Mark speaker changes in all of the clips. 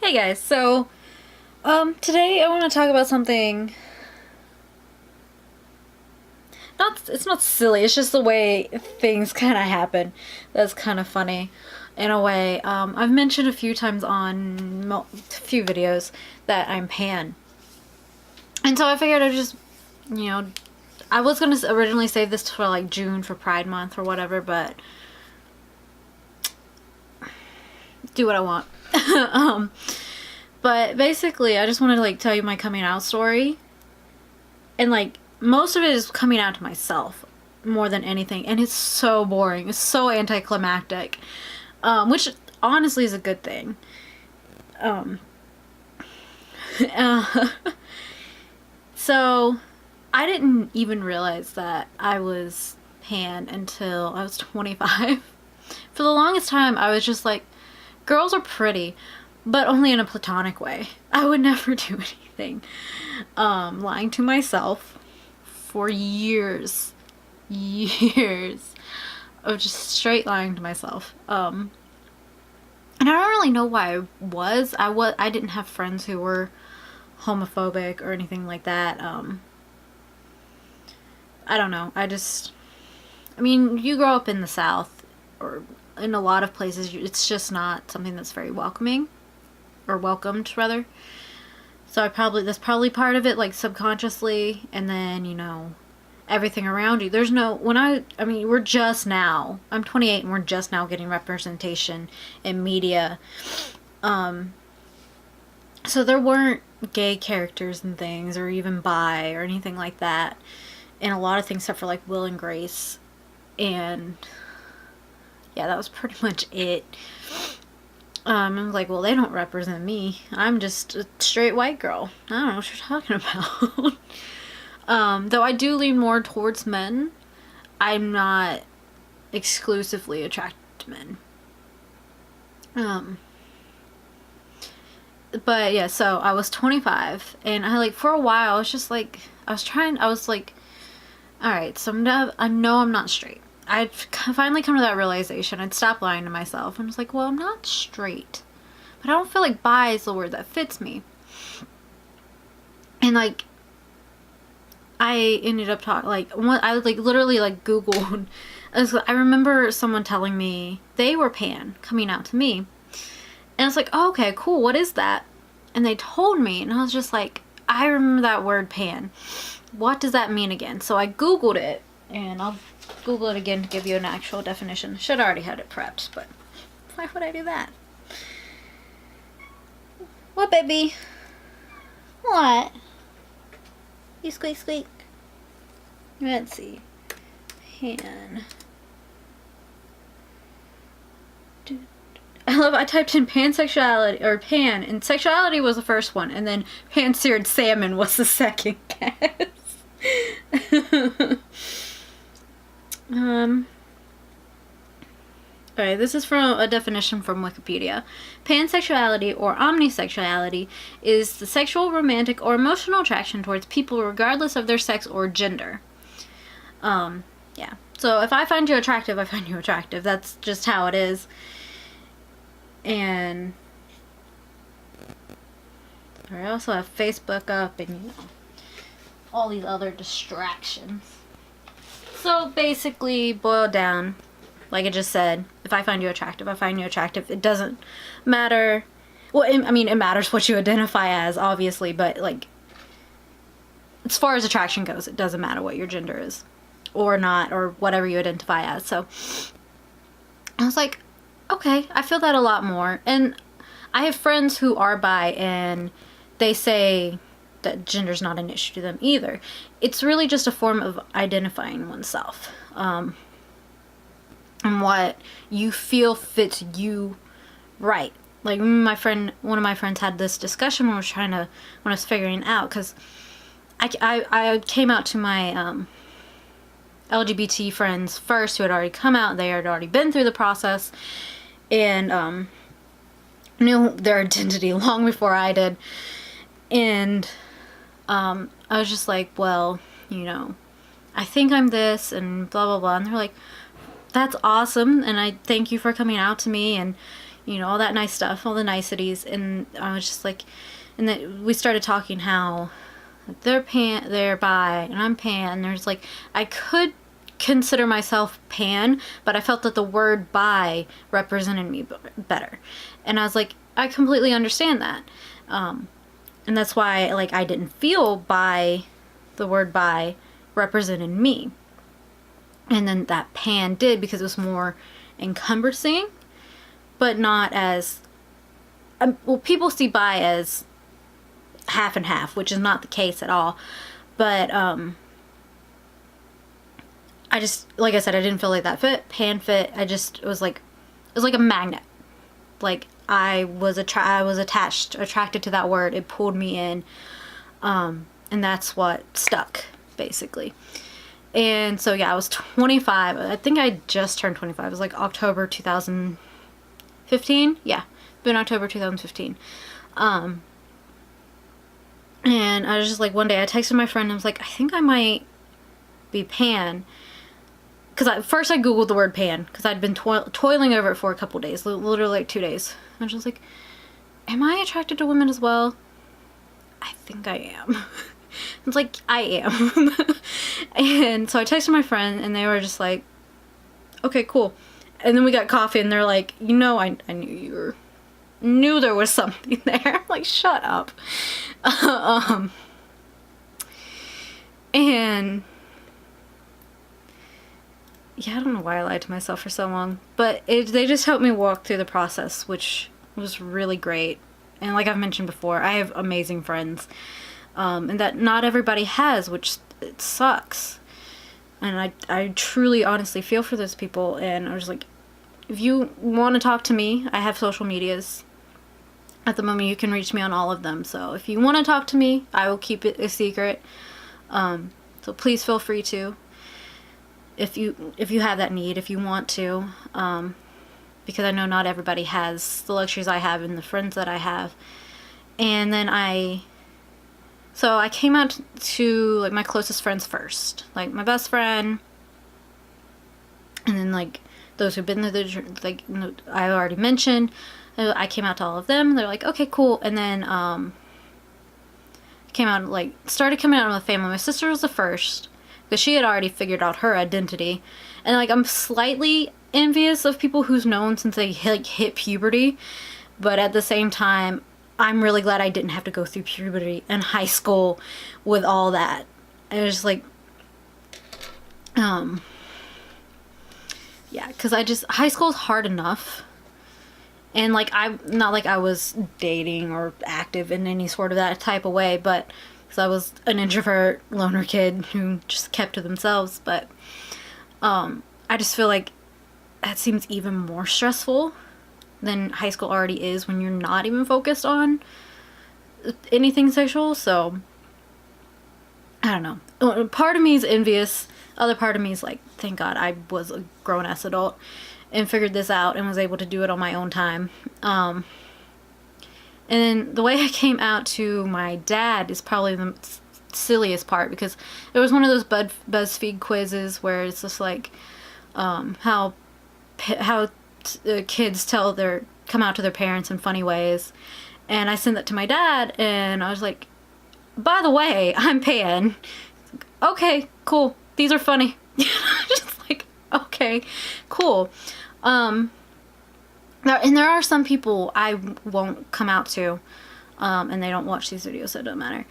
Speaker 1: Hey guys, so today I want to talk about something it's not silly, it's just the way things kind of happen. That's kind of funny in a way. I've mentioned a few times on a few videos that I'm pan. And so I figured I'd just, I was going to originally save this for like June for Pride Month or whatever, but do what I want. But basically, I just wanted to like tell you my coming out story. And like most of it is coming out to myself more than anything, and it's so boring. It's so anticlimactic, which honestly is a good thing. So I didn't even realize that I was pan until I was 25. For the longest time, I was just like, girls are pretty, but only in a platonic way. I would never do anything. Lying to myself for years of just straight lying to myself. And I don't really know why I didn't have friends who were homophobic or anything like that. I don't know. I mean, you grow up in the South, or in a lot of places, it's just not something that's very welcoming, or welcomed rather. So that's probably part of it, like subconsciously, and then, everything around you. There's no, we're just now, I'm 28 and we're just now getting representation in media. So there weren't gay characters and things, or even bi, or anything like that, in a lot of things except for like Will and Grace. And yeah, that was pretty much it. I'm like, well, they don't represent me. I'm just a straight white girl. I don't know what you're talking about. Though I do lean more towards men, I'm not exclusively attracted to men. But yeah, so I was 25, and for a while, I was just like, alright, so I know I'm not straight. I'd finally come to that realization. I'd stop lying to myself. And I was like, well, I'm not straight, but I don't feel like bi is the word that fits me. And I ended up I literally Googled. I remember someone telling me they were pan coming out to me. And I was like, oh, okay, cool. What is that? And they told me, and I was just like, I remember that word pan. What does that mean again? So I Googled it, and I'll Google it again to give you an actual definition. Should already had it prepped, but why would I do that? What, baby? What? You squeak squeak. Let's see. Pan. I typed in pansexuality, or pan, and sexuality was the first one, and then pan-seared salmon was the second guess. Okay, this is from a definition from Wikipedia. Pansexuality or omnisexuality is the sexual, romantic, or emotional attraction towards people regardless of their sex or gender. Yeah. So if I find you attractive, I find you attractive. That's just how it is. And I also have Facebook up and all these other distractions. So basically, boiled down, like I just said, if I find you attractive, I find you attractive. It doesn't matter. Well, it matters what you identify as, obviously, but as far as attraction goes, it doesn't matter what your gender is, or not, or whatever you identify as. So I was like, okay, I feel that a lot more. And I have friends who are bi, and they say that gender's not an issue to them either. It's really just a form of identifying oneself. And what you feel fits you right. Like one of my friends had this discussion when I was figuring it out, because I came out to my LGBT friends first, who had already come out. They had already been through the process, and knew their identity long before I did. And I was just like, well, I think I'm this, and blah blah blah. And they're like, that's awesome, and I thank you for coming out to me, and you know, all that nice stuff, all the niceties. And I was just like, and then we started talking how they're bi, and I'm pan. And there's like, I could consider myself pan, but I felt that the word bi represented me better. And I was like, I completely understand that. And that's why, like, I didn't feel the word bi represented me. And then that pan did, because it was more encompassing, but not as, well, people see bi as half and half, which is not the case at all. But, I just, like I said, I didn't feel like that pan fit. It was like a magnet. Like, I was attracted to that word. It pulled me in. And that's what stuck, basically. And so, yeah, I was 25. I think I just turned 25. It was like October 2015. Yeah, been October 2015. And I was just like, one day I texted my friend and I was like, I think I might be pan. Because first I googled the word pan, because I'd been toiling over it for a couple days, literally like 2 days. And I was just like, am I attracted to women as well? I think I am. It's like, I am. And so I texted my friend, and they were just like, okay, cool. And then we got coffee, and they're like, you know, I knew there was something there. I'm like, shut up. And yeah, I don't know why I lied to myself for so long, but they just helped me walk through the process, which was really great. And like I've mentioned before, I have amazing friends, and that not everybody has, which it sucks. And I truly, honestly feel for those people. And I was like, if you want to talk to me, I have social medias. At the moment, you can reach me on all of them. So if you want to talk to me, I will keep it a secret. So please feel free to. If you have that need, if you want to, because I know not everybody has the luxuries I have and the friends that I have. And then I came out to like my closest friends first, like my best friend, and then like those who've been there, like I already mentioned. I came out to all of them. They're like, okay, cool. And then started coming out with my family. My sister was the first, because she had already figured out her identity. And like, I'm slightly envious of people who's known since they hit puberty, but at the same time, I'm really glad I didn't have to go through puberty and high school with all that. It was like, yeah, because high school is hard enough. And like, I'm not like I was dating or active in any sort of that type of way, but because I was an introvert loner kid who just kept to themselves. But I just feel like that seems even more stressful than high school already is, when you're not even focused on anything sexual. So I don't know. Part of me is envious. Other part of me is like, thank God I was a grown-ass adult and figured this out and was able to do it on my own time. And then the way I came out to my dad is probably the silliest part, because it was one of those BuzzFeed quizzes where it's just like how kids come out to their parents in funny ways. And I sent that to my dad, and I was like, by the way, I'm pan. Okay, cool. These are funny. Just like, okay, cool. And there are some people I won't come out to, and they don't watch these videos, so it doesn't matter.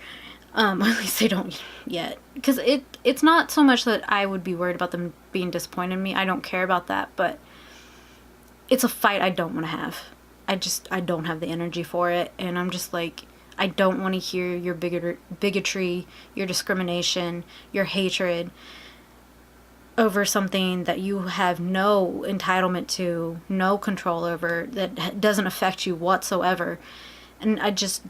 Speaker 1: At least they don't yet. Because it's not so much that I would be worried about them being disappointed in me. I don't care about that, but it's a fight I don't want to have. I don't have the energy for it, and I'm just like, I don't want to hear your bigotry, your discrimination, your hatred over something that you have no entitlement to, no control over, that doesn't affect you whatsoever. And I just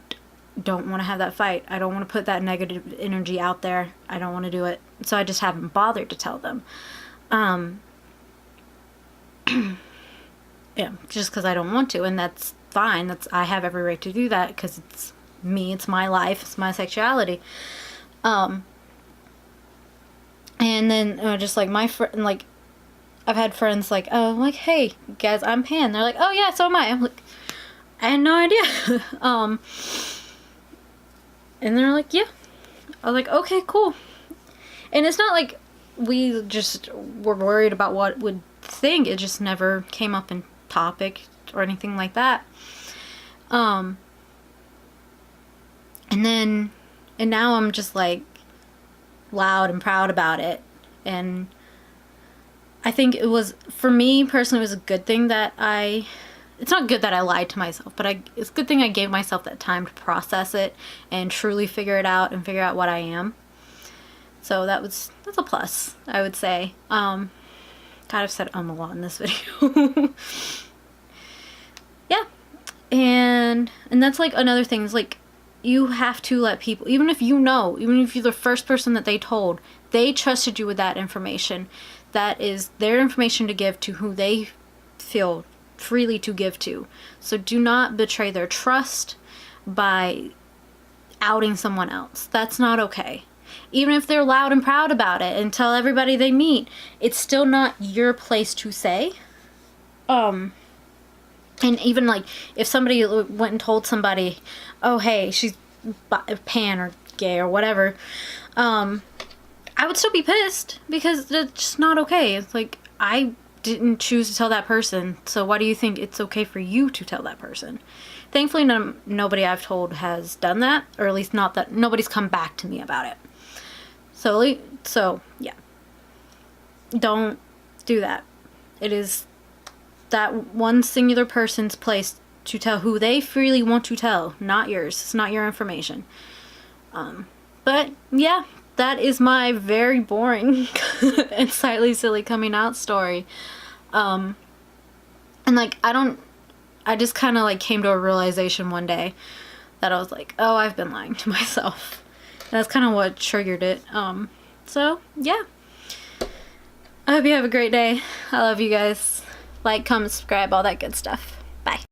Speaker 1: don't want to have that fight. I don't want to put that negative energy out there. I don't want to do it. So I just haven't bothered to tell them. Yeah, just because I don't want to, and that's fine. I have every right to do that, because it's me, it's my life, it's my sexuality. And then just like my friend, like, I've had friends like, oh, I'm like, hey guys, I'm Pan. They're like, oh yeah, so am I. I'm like, I had no idea. And they're like, yeah. I was like, okay, cool. And it's not like we just were worried about what would think. It just never came up in topic or anything like that. And now I'm just like loud and proud about it. And I think it was, for me personally, it was a good thing that it's not good that I lied to myself, but it's a good thing I gave myself that time to process it and truly figure it out and figure out what I am. So that's a plus, I would say. God, I've said a lot in this video. Yeah. And that's like another thing is like, you have to let people, even if you're the first person that they told, they trusted you with that information. That is their information to give to who they feel freely to give to. So do not betray their trust by outing someone else. That's not okay. Even if they're loud and proud about it and tell everybody they meet, it's still not your place to say. And even like if somebody went and told somebody, oh hey, she's pan or gay or whatever, I would still be pissed because it's just not okay. It's like, I didn't choose to tell that person, so why do you think it's okay for you to tell that person? Thankfully, nobody I've told has done that, or at least not that nobody's come back to me about it. So yeah, don't do that. It is that one singular person's place to tell who they freely want to tell, not yours. It's not your information. But yeah, that is my very boring and slightly silly coming out story. And like, I just kind of like came to a realization one day that I was like, oh, I've been lying to myself. That's kind of what triggered it. So yeah, I hope you have a great day. I love you guys. Like, comment, subscribe, all that good stuff.